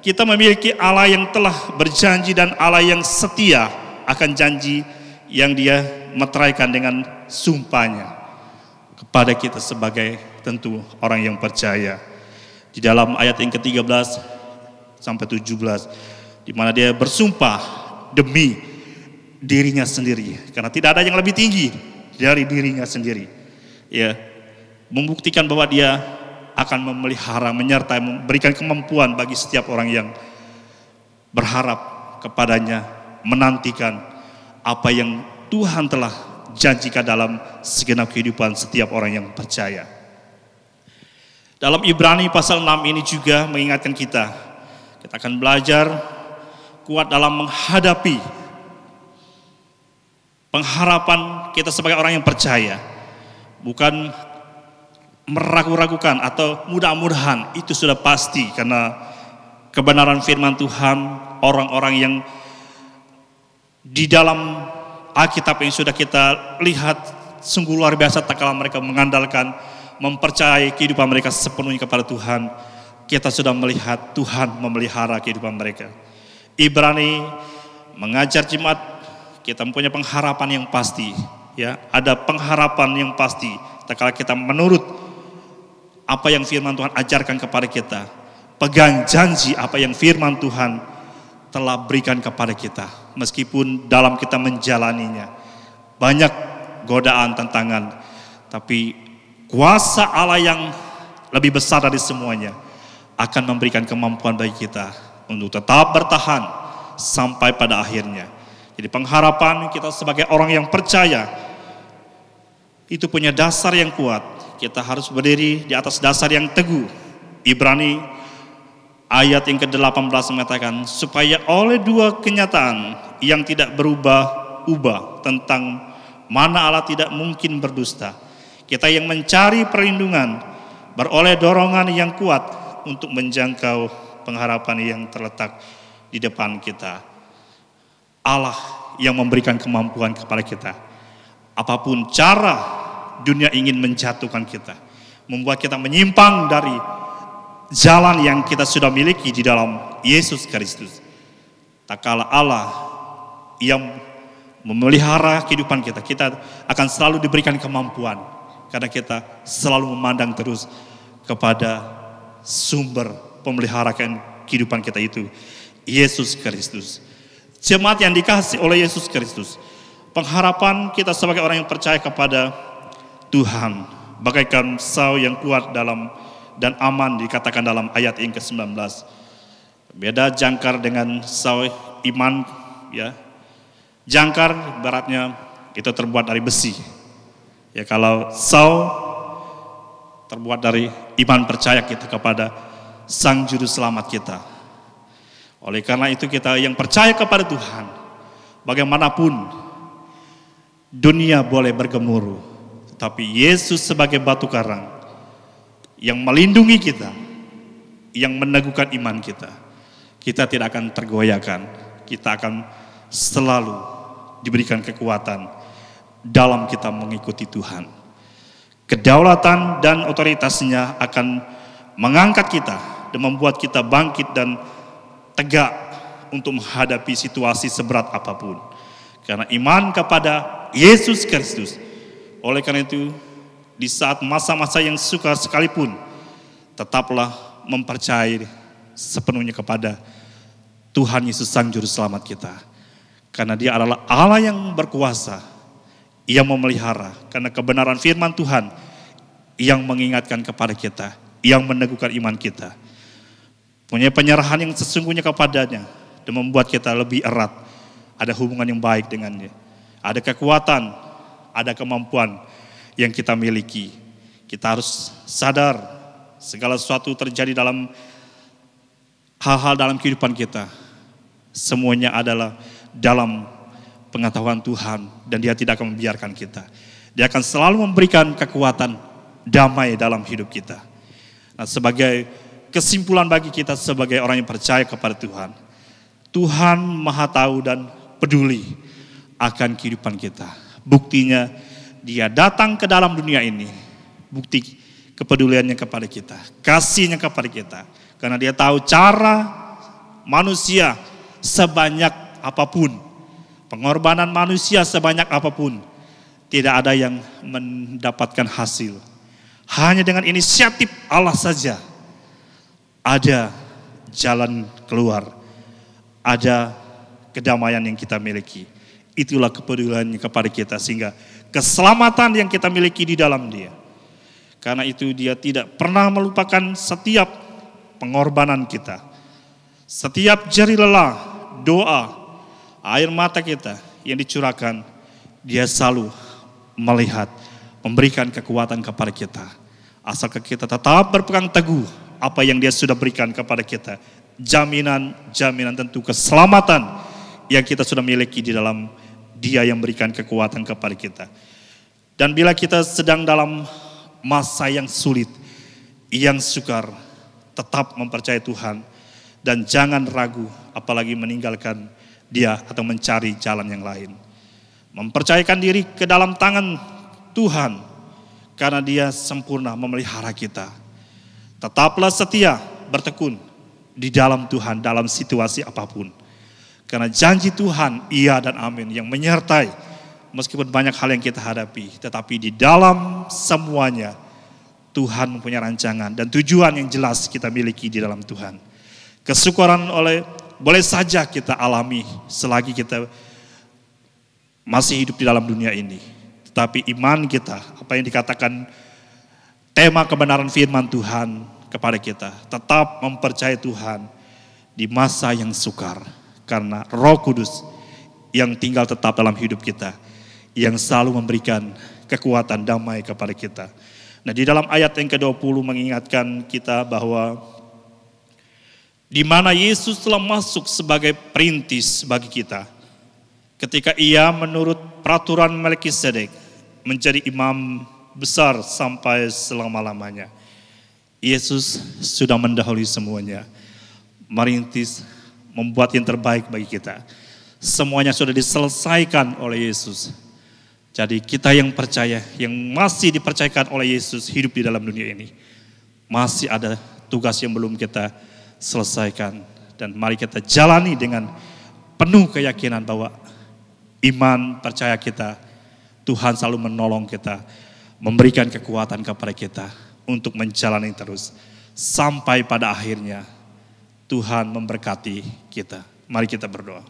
kita memiliki Allah yang telah berjanji dan Allah yang setia akan janji yang Dia meteraikan dengan sumpahnya kepada kita sebagai tentu orang yang percaya. Di dalam ayat yang ke-13 sampai 17, di mana Dia bersumpah demi dirinya sendiri, karena tidak ada yang lebih tinggi dari dirinya sendiri. Ya, membuktikan bahwa Dia akan memelihara, menyertai, memberikan kemampuan bagi setiap orang yang berharap kepadanya, menantikan apa yang Tuhan telah janjikan dalam segenap kehidupan setiap orang yang percaya. Dalam Ibrani pasal 6 ini juga mengingatkan kita akan belajar kuat dalam menghadapi pengharapan kita sebagai orang yang percaya. Bukan meragu-ragukan atau mudah-mudahan, itu sudah pasti, karena kebenaran firman Tuhan, orang-orang yang di dalam Alkitab yang sudah kita lihat sungguh luar biasa tatkala mereka mengandalkan, mempercayai kehidupan mereka sepenuhnya kepada Tuhan. Kita sudah melihat Tuhan memelihara kehidupan mereka. Ibrani mengajar jemaat kita mempunyai pengharapan yang pasti, ya, ada pengharapan yang pasti tatkala kita menurut apa yang firman Tuhan ajarkan kepada kita, pegang janji apa yang firman Tuhan telah berikan kepada kita. Meskipun dalam kita menjalaninya banyak godaan, tantangan, tapi kuasa Allah yang lebih besar dari semuanya akan memberikan kemampuan bagi kita untuk tetap bertahan sampai pada akhirnya. Jadi pengharapan kita sebagai orang yang percaya itu punya dasar yang kuat. Kita harus berdiri di atas dasar yang teguh. Ibrani ayat yang ke-18 mengatakan, supaya oleh dua kenyataan yang tidak berubah-ubah tentang mana Allah tidak mungkin berdusta, kita yang mencari perlindungan beroleh dorongan yang kuat untuk menjangkau pengharapan yang terletak di depan kita. Allah yang memberikan kemampuan kepada kita. Apapun cara dunia ingin menjatuhkan kita, membuat kita menyimpang dari jalan yang kita sudah miliki di dalam Yesus Kristus, tak kala Allah yang memelihara kehidupan kita, kita akan selalu diberikan kemampuan, karena kita selalu memandang terus kepada sumber pemeliharaan kehidupan kita, itu Yesus Kristus. Jemaat yang dikasihi oleh Yesus Kristus, pengharapan kita sebagai orang yang percaya kepada Tuhan bagaikan sau yang kuat dalam dan aman, dikatakan dalam ayat yang ke-19. Beda jangkar dengan sau iman, ya. Jangkar baratnya itu terbuat dari besi. Ya, kalau sau terbuat dari iman percaya kita kepada Sang Juru Selamat kita. Oleh karena itu kita yang percaya kepada Tuhan, bagaimanapun dunia boleh bergemuruh, tapi Yesus sebagai batu karang yang melindungi kita, yang meneguhkan iman kita, kita tidak akan tergoyahkan. Kita akan selalu diberikan kekuatan dalam kita mengikuti Tuhan. Kedaulatan dan otoritasnya akan mengangkat kita dan membuat kita bangkit dan tegak untuk menghadapi situasi seberat apapun. Karena iman kepada Yesus Kristus. Oleh karena itu, di saat masa-masa yang sukar sekalipun, tetaplah mempercayai sepenuhnya kepada Tuhan Yesus Sang Juru Selamat kita. Karena Dia adalah Allah yang berkuasa, yang memelihara. Karena kebenaran firman Tuhan yang mengingatkan kepada kita, yang meneguhkan iman kita. Punya penyerahan yang sesungguhnya kepadanya dan membuat kita lebih erat. Ada hubungan yang baik dengannya. Ada kekuatan, ada kemampuan yang kita miliki. Kita harus sadar segala sesuatu terjadi dalam hal-hal dalam kehidupan kita. Semuanya adalah dalam pengetahuan Tuhan dan Dia tidak akan membiarkan kita. Dia akan selalu memberikan kekuatan damai dalam hidup kita. Nah, sebagai kesimpulan bagi kita sebagai orang yang percaya kepada Tuhan, Tuhan Maha tahu dan peduli akan kehidupan kita. Buktinya Dia datang ke dalam dunia ini, bukti kepeduliannya kepada kita, kasihnya kepada kita. Karena Dia tahu cara manusia sebanyak apapun, pengorbanan manusia sebanyak apapun, tidak ada yang mendapatkan hasil. Hanya dengan inisiatif Allah saja ada jalan keluar, ada kedamaian yang kita miliki. Itulah kepeduliannya kepada kita, sehingga keselamatan yang kita miliki di dalam Dia. Karena itu Dia tidak pernah melupakan setiap pengorbanan kita. Setiap jeri lelah, doa, air mata kita yang dicurahkan, Dia selalu melihat, memberikan kekuatan kepada kita. Asalkan kita tetap berpegang teguh apa yang Dia sudah berikan kepada kita. Jaminan tentu keselamatan yang kita sudah miliki di dalam Dia yang berikan kekuatan kepada kita. Dan bila kita sedang dalam masa yang sulit, yang sukar, tetap mempercayai Tuhan. Dan jangan ragu, apalagi meninggalkan Dia atau mencari jalan yang lain. Mempercayakan diri ke dalam tangan Tuhan, karena Dia sempurna memelihara kita. Tetaplah setia, bertekun di dalam Tuhan dalam situasi apapun. Karena janji Tuhan, iya dan amin, yang menyertai meskipun banyak hal yang kita hadapi. Tetapi di dalam semuanya, Tuhan mempunyai rancangan dan tujuan yang jelas kita miliki di dalam Tuhan. Kesyukuran boleh saja kita alami selagi kita masih hidup di dalam dunia ini. Tapi iman kita, apa yang dikatakan tema kebenaran firman Tuhan kepada kita, tetap mempercayai Tuhan di masa yang sukar. Karena Roh Kudus yang tinggal tetap dalam hidup kita, yang selalu memberikan kekuatan damai kepada kita. Nah, di dalam ayat yang ke-20 mengingatkan kita bahwa di mana Yesus telah masuk sebagai perintis bagi kita, ketika Ia menurut peraturan Melkisedek menjadi imam besar sampai selama-lamanya. Yesus sudah mendahului semuanya, merintis, membuat yang terbaik bagi kita. Semuanya sudah diselesaikan oleh Yesus. Jadi kita yang percaya, yang masih dipercayakan oleh Yesus hidup di dalam dunia ini, masih ada tugas yang belum kita selesaikan. Dan mari kita jalani dengan penuh keyakinan bahwa iman percaya kita, Tuhan selalu menolong kita, memberikan kekuatan kepada kita untuk menjalani terus. Sampai pada akhirnya Tuhan memberkati kita. Mari kita berdoa.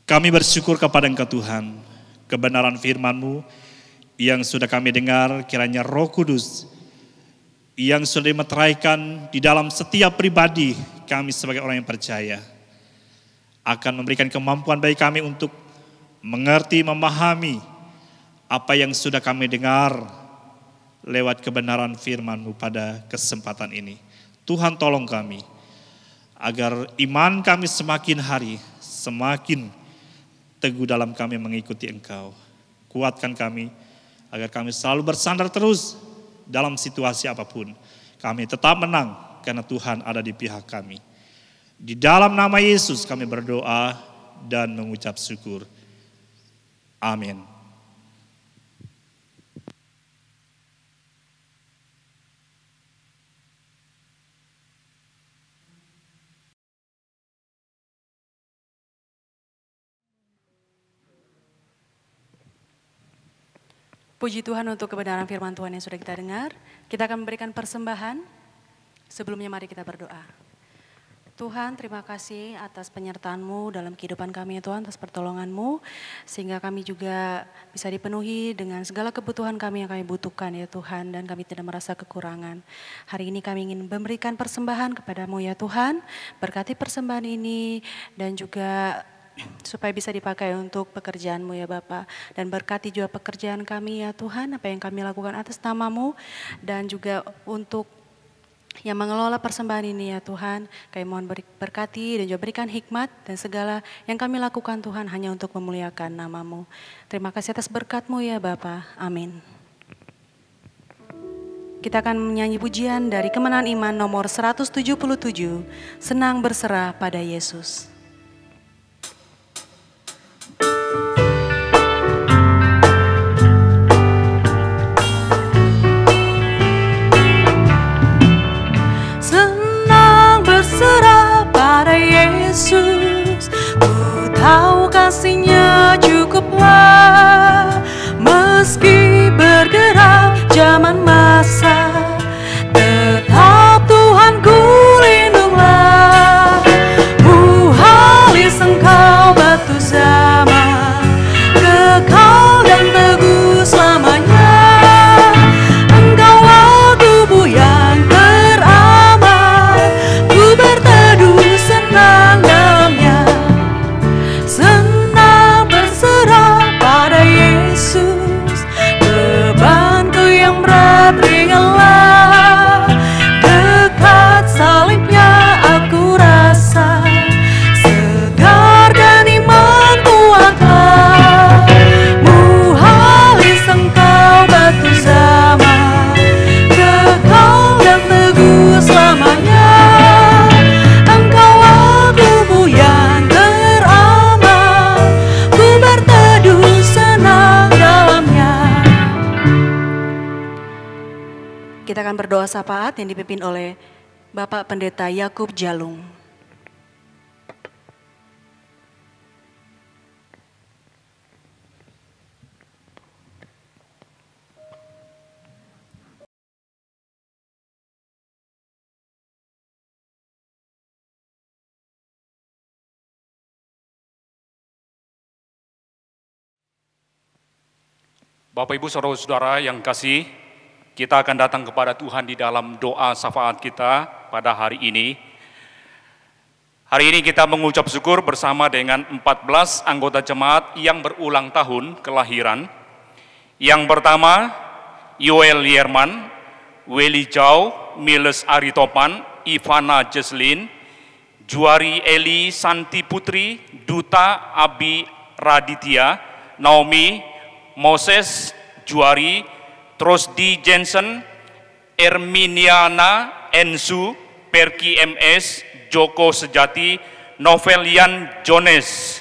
Kami bersyukur kepada Engkau Tuhan, kebenaran firman-Mu yang sudah kami dengar, kiranya Roh Kudus yang sudah dimeteraikan di dalam setiap pribadi kami sebagai orang yang percaya, akan memberikan kemampuan bagi kami untuk mengerti, memahami apa yang sudah kami dengar lewat kebenaran firman-Mu pada kesempatan ini. Tuhan tolong kami, agar iman kami semakin hari, semakin teguh dalam kami mengikuti Engkau. Kuatkan kami, agar kami selalu bersandar terus dalam situasi apapun. Kami tetap menang, karena Tuhan ada di pihak kami. Di dalam nama Yesus kami berdoa dan mengucap syukur. Amin. Puji Tuhan untuk kebenaran firman Tuhan yang sudah kita dengar. Kita akan memberikan persembahan. Sebelumnya mari kita berdoa. Tuhan, terima kasih atas penyertaan-Mu dalam kehidupan kami ya Tuhan, atas pertolongan-Mu, sehingga kami juga bisa dipenuhi dengan segala kebutuhan kami yang kami butuhkan ya Tuhan, dan kami tidak merasa kekurangan. Hari ini kami ingin memberikan persembahan kepada-Mu ya Tuhan, berkati persembahan ini, dan juga supaya bisa dipakai untuk pekerjaan-Mu ya Bapa. Dan berkati juga pekerjaan kami ya Tuhan, apa yang kami lakukan atas nama-Mu, dan juga untuk yang mengelola persembahan ini ya Tuhan. Kami mohon berkati dan juga berikan hikmat, dan segala yang kami lakukan Tuhan hanya untuk memuliakan nama-Mu. Terima kasih atas berkat-Mu ya Bapa. Amin. Kita akan menyanyi pujian dari Kemenangan Iman nomor 177, Senang Berserah pada Yesus. Yesus, ku tahu kasih-Nya cukuplah, meski bergerak zaman masa, tetap Tuhan ku lindunglah. Muhalis Engkau batu zaman, kekal dan teguh selamanya. Engkaulah tubuh yang teraman, ku berteduh senang dalamnya. Senang berserah pada Yesus, bebanku yang berat ringanlah. Dekat salibnya aku rasa segar dan iman kuatlah. Muhalis Engkau batu zaman, kekal dan teguh selamanya. Engkaulah tubuh yang teraman, ku berteduh senang dalamnya. Kita akan berdoa syafaat yang dipimpin oleh Bapak Pendeta Yakub Jalung. Bapak Ibu Saudara-saudara yang kasih, kita akan datang kepada Tuhan di dalam doa syafaat kita pada hari ini. Hari ini kita mengucap syukur bersama dengan 14 anggota jemaat yang berulang tahun kelahiran. Yang pertama, Yoel Yerman, Willy Jau, Miles Aritopan, Ivana Jesslyn, Juari Eli Santi Putri, Duta Abi Raditya, Naomi Moses Juari, Trosdi Jensen, Erminiana Ensu, Perki MS, Joko Sejati, Novelian Jones.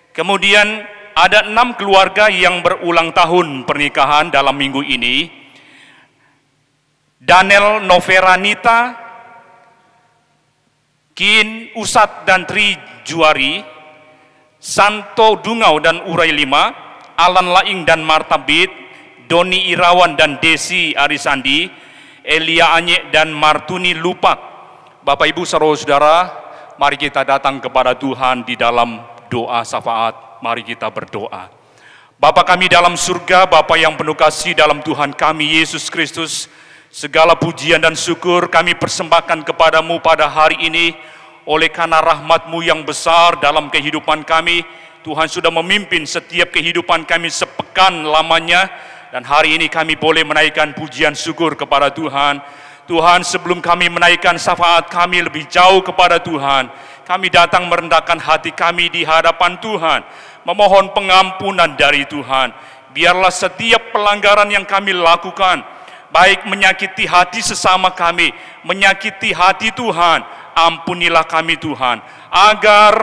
Kemudian ada 6 keluarga yang berulang tahun pernikahan dalam minggu ini. Daniel Noveranita, Kin Usat dan Tri Juari, Santo Dungau dan Urai Lima, Alan Laing dan Marta Bit, Doni Irawan dan Desi Arisandi, Elia Anyek dan Martuni Lupak. Bapak Ibu saudara-saudara, mari kita datang kepada Tuhan di dalam doa syafaat. Mari kita berdoa. Bapa kami dalam surga, Bapa yang penuh kasih dalam Tuhan kami Yesus Kristus, segala pujian dan syukur kami persembahkan kepadamu pada hari ini. Oleh karena rahmat-Mu yang besar dalam kehidupan kami, Tuhan sudah memimpin setiap kehidupan kami sepekan lamanya, dan hari ini kami boleh menaikkan pujian syukur kepada Tuhan. Tuhan, sebelum kami menaikkan syafaat kami lebih jauh kepada Tuhan, kami datang merendahkan hati kami di hadapan Tuhan, memohon pengampunan dari Tuhan. Biarlah setiap pelanggaran yang kami lakukan, baik menyakiti hati sesama kami, menyakiti hati Tuhan, ampunilah kami Tuhan, agar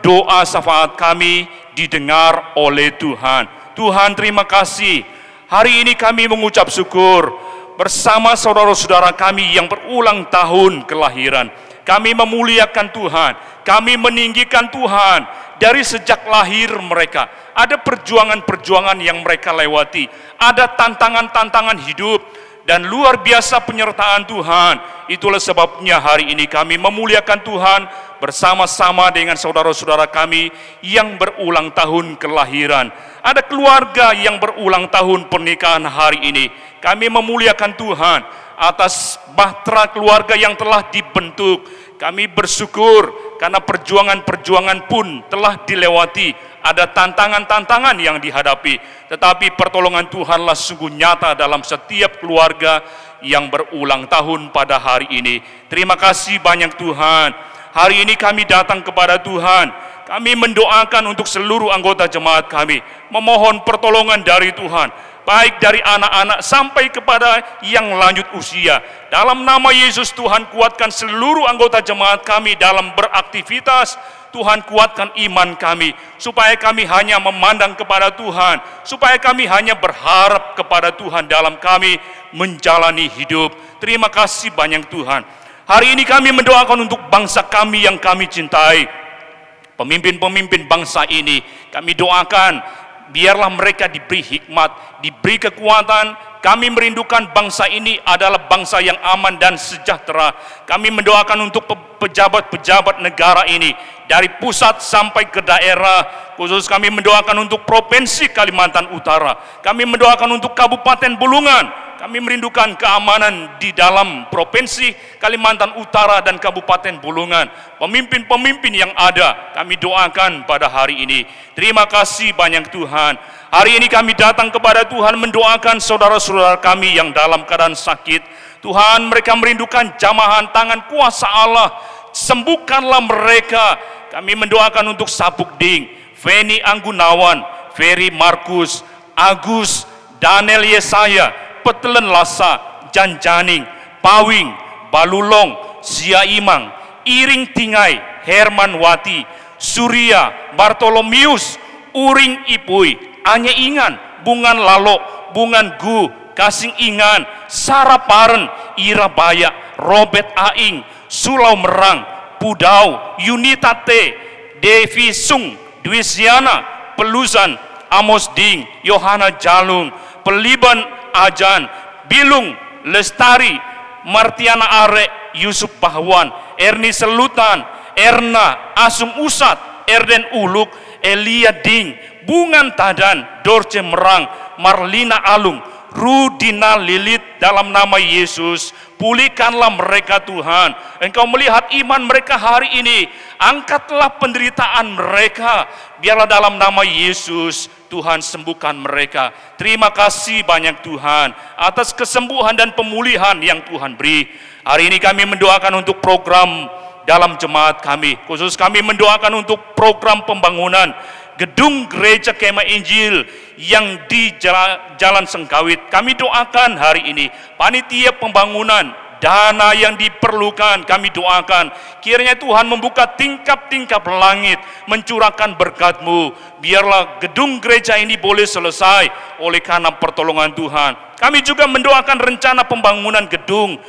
doa syafaat kami didengar oleh Tuhan. Tuhan, terima kasih. Hari ini kami mengucap syukur bersama saudara-saudara kami yang berulang tahun kelahiran. Kami memuliakan Tuhan, kami meninggikan Tuhan dari sejak lahir mereka. Ada perjuangan-perjuangan yang mereka lewati, ada tantangan-tantangan hidup, dan luar biasa penyertaan Tuhan. Itulah sebabnya hari ini kami memuliakan Tuhan bersama-sama dengan saudara-saudara kami yang berulang tahun kelahiran. Ada keluarga yang berulang tahun pernikahan hari ini. Kami memuliakan Tuhan atas bahtera keluarga yang telah dibentuk. Kami bersyukur karena perjuangan-perjuangan pun telah dilewati, ada tantangan-tantangan yang dihadapi, tetapi pertolongan Tuhanlah sungguh nyata dalam setiap keluarga yang berulang tahun pada hari ini. Terima kasih banyak Tuhan. Hari ini kami datang kepada Tuhan, kami mendoakan untuk seluruh anggota jemaat kami, memohon pertolongan dari Tuhan, baik dari anak-anak sampai kepada yang lanjut usia. Dalam nama Yesus, Tuhan kuatkan seluruh anggota jemaat kami dalam beraktivitas. Tuhan kuatkan iman kami, supaya kami hanya memandang kepada Tuhan, supaya kami hanya berharap kepada Tuhan dalam kami menjalani hidup. Terima kasih banyak Tuhan. Hari ini kami mendoakan untuk bangsa kami yang kami cintai. Pemimpin-pemimpin bangsa ini kami doakan, biarlah mereka diberi hikmat, diberi kekuatan. Kami merindukan bangsa ini adalah bangsa yang aman dan sejahtera. Kami mendoakan untuk pejabat-pejabat negara ini, dari pusat sampai ke daerah. Khusus kami mendoakan untuk Provinsi Kalimantan Utara. Kami mendoakan untuk Kabupaten Bulungan. Kami merindukan keamanan di dalam Provinsi Kalimantan Utara dan Kabupaten Bulungan. Pemimpin-pemimpin yang ada, kami doakan pada hari ini. Terima kasih banyak Tuhan. Hari ini kami datang kepada Tuhan mendoakan saudara-saudara kami yang dalam keadaan sakit. Tuhan, mereka merindukan jamahan tangan kuasa Allah. Sembuhkanlah mereka. Kami mendoakan untuk Sabukding, Feni Anggunawan, Ferry Markus, Agus, Daniel Yesaya, Petelen Lasa, Janjaning, Pawing, Balulong, Sia Imang, Iring Tingai, Herman Wati, Surya, Bartolomius, Uring Ipui, Anya Ingan, Bungan Lalok, Bungan Gu, Kasing Ingan, Saraparen, Irabaya, Robert Aing, Sulau Merang, Pudau, Yunita T, Devi Sung, Dwisiana, Pelusan, Amos Ding, Yohana Jalung, Peliban Ajan, Bilung, Lestari, Martiana Are, Yusuf Bahwan, Erni Selutan, Erna, Asum Usat, Erden Uluk, Elia Ding, Bungan Tadan, Dorce Merang, Marlina Alung, Rudina Lilit, dalam nama Yesus. Pulihkanlah mereka Tuhan. Engkau melihat iman mereka hari ini. Angkatlah penderitaan mereka. Biarlah dalam nama Yesus Tuhan sembuhkan mereka. Terima kasih banyak Tuhan atas kesembuhan dan pemulihan yang Tuhan beri. Hari ini kami mendoakan untuk program dalam jemaat kami. Khusus kami mendoakan untuk program pembangunan gedung gereja Kemah Injil yang di Jalan Sengkawit. Kami doakan hari ini panitia pembangunan, dana yang diperlukan kami doakan. Kiranya Tuhan membuka tingkap-tingkap langit, mencurahkan berkat-Mu. Biarlah gedung gereja ini boleh selesai oleh karena pertolongan Tuhan. Kami juga mendoakan rencana pembangunan gedung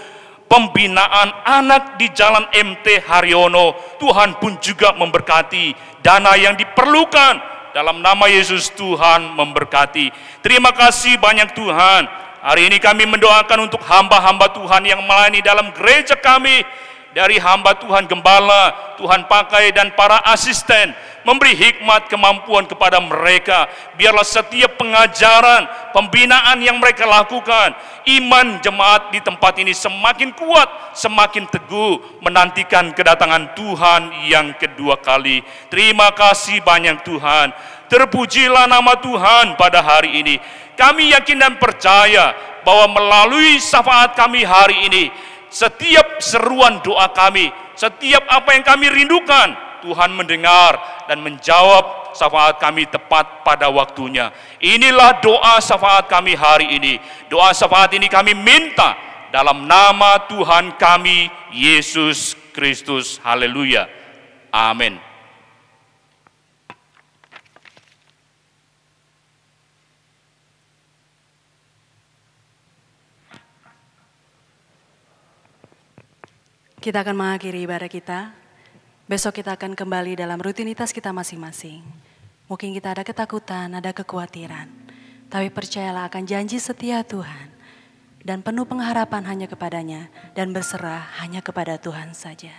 pembinaan anak di Jalan MT Haryono. Tuhan pun juga memberkati dana yang diperlukan. Dalam nama Yesus Tuhan memberkati. Terima kasih banyak Tuhan. Hari ini kami mendoakan untuk hamba-hamba Tuhan yang melayani dalam gereja kami. Dari hamba Tuhan gembala, Tuhan pakai dan para asisten, memberi hikmat kemampuan kepada mereka. Biarlah setiap pengajaran, pembinaan yang mereka lakukan, iman jemaat di tempat ini semakin kuat, semakin teguh, menantikan kedatangan Tuhan yang kedua kali. Terima kasih banyak Tuhan. Terpujilah nama Tuhan pada hari ini. Kami yakin dan percaya bahwa melalui syafaat kami hari ini, setiap seruan doa kami, setiap apa yang kami rindukan, Tuhan mendengar dan menjawab syafaat kami tepat pada waktunya. Inilah doa syafaat kami hari ini. Doa syafaat ini kami minta dalam nama Tuhan kami, Yesus Kristus. Haleluya. Amin. Kita akan mengakhiri ibadah kita. Besok kita akan kembali dalam rutinitas kita masing-masing. Mungkin kita ada ketakutan, ada kekhawatiran. Tapi percayalah akan janji setia Tuhan. Dan penuh pengharapan hanya kepadanya. Dan berserah hanya kepada Tuhan saja.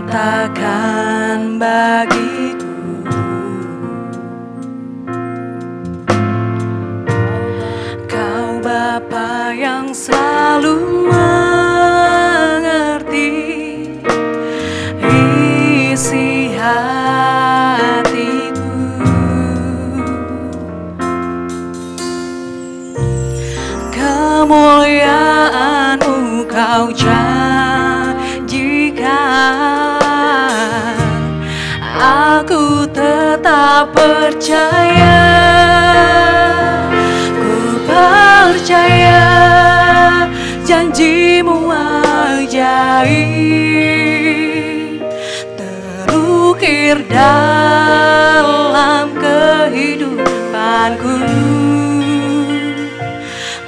nyatakan bagiku. Kau Bapa yang selalu mengerti isi hatiku. Kemuliaan-Mu Kau janjikan, aku tetap percaya. Ku percaya janji-Mu ajaib terukir dalam kehidupanku.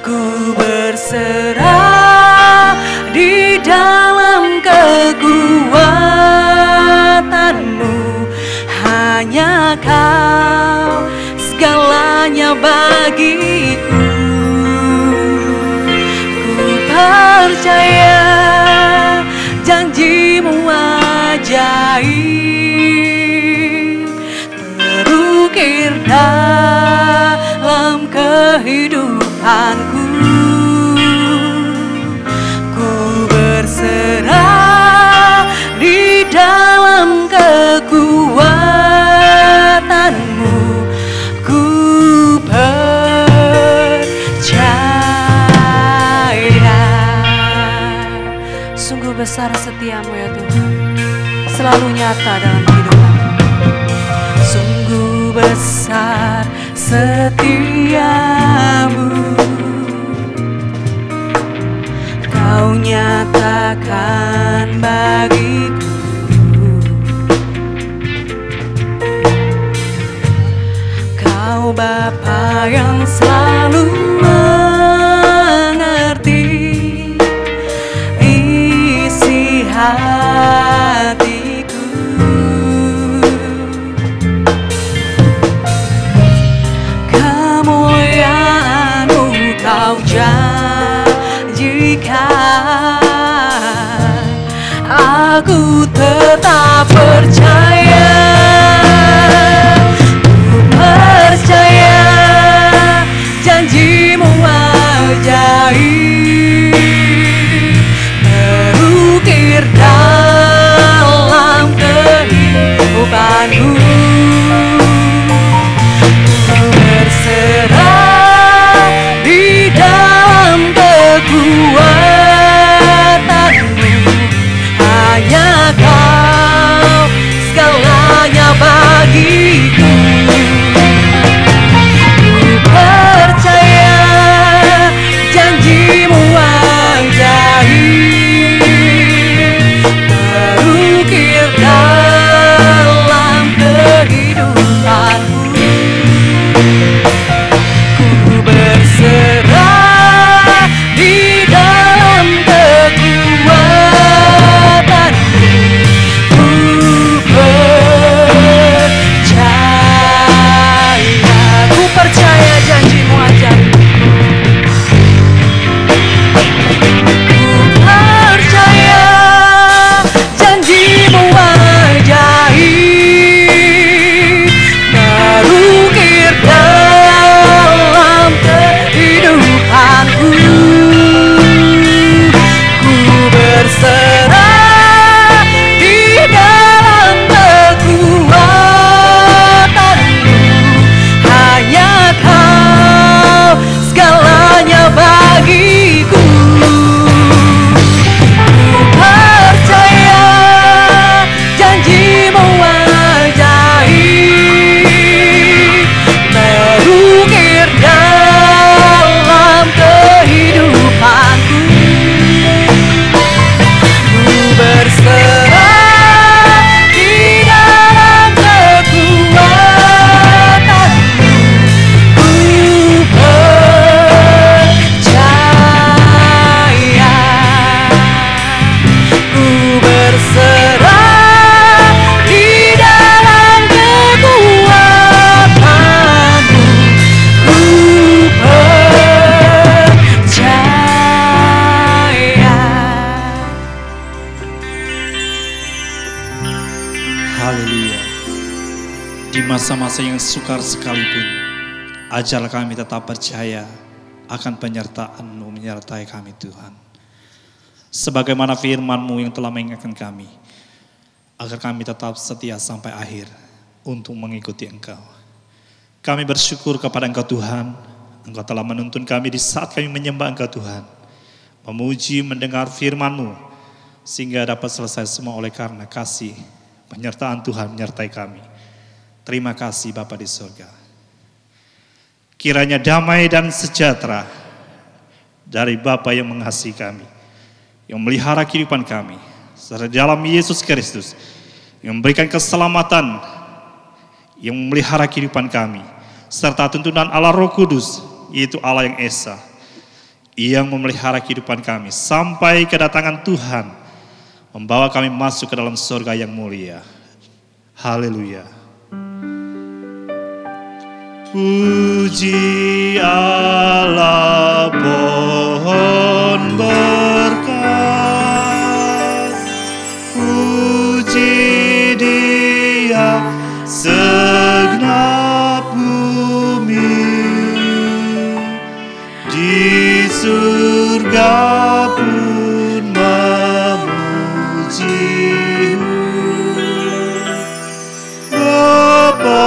Ku berserah di dalam kekuatan-Mu, hanya Kau segalanya bagiku. Ku percaya janji-Mu ajaib terukir dalam kehidupanku. Ku berserah di dalam kekuatan-Mu. Ku percaya. Sungguh besar setia-Mu ya Tuhan, selalu nyata dalam kehidupanku. Sungguh besar setia-Mu, Kau nyatakan bagiku. Kau Bapa yang selalu mengerti isi hatiku. Kemuliaan-Mu Kau janjikan, aku tetap percaya. Ku percaya janji-Mu ajaib terukir dalam kehidupanku. Ku berserah di dalam kekuatan-Mu, hanya Kau masa-masa yang sukar sekalipun, ajarlah kami tetap percaya akan penyertaan-Mu menyertai kami Tuhan. Sebagaimana firman-Mu yang telah mengingatkan kami, agar kami tetap setia sampai akhir untuk mengikuti Engkau. Kami bersyukur kepada Engkau Tuhan, Engkau telah menuntun kami di saat kami menyembah Engkau Tuhan, memuji mendengar firman-Mu, sehingga dapat selesai semua oleh karena kasih penyertaan Tuhan menyertai kami. Terima kasih Bapa di surga. Kiranya damai dan sejahtera dari Bapa yang mengasihi kami, yang melihara kehidupan kami, serta dalam Yesus Kristus, yang memberikan keselamatan, yang memelihara kehidupan kami, serta tuntunan Allah Roh Kudus, yaitu Allah yang Esa, yang memelihara kehidupan kami sampai kedatangan Tuhan, membawa kami masuk ke dalam surga yang mulia. Haleluya. Puji Allah pohon berkat, puji Dia segenap bumi, di surga pun memuji-Mu. Bapa,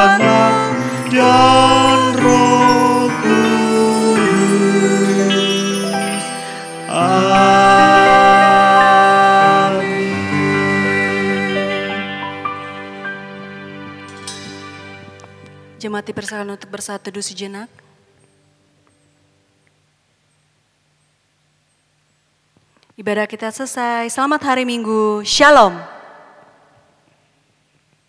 Anak, dan Roh Kudus. Amin. Jemaat dipersilakan untuk bersatu teduh sejenak. Ibadah kita selesai. Selamat hari Minggu. Shalom.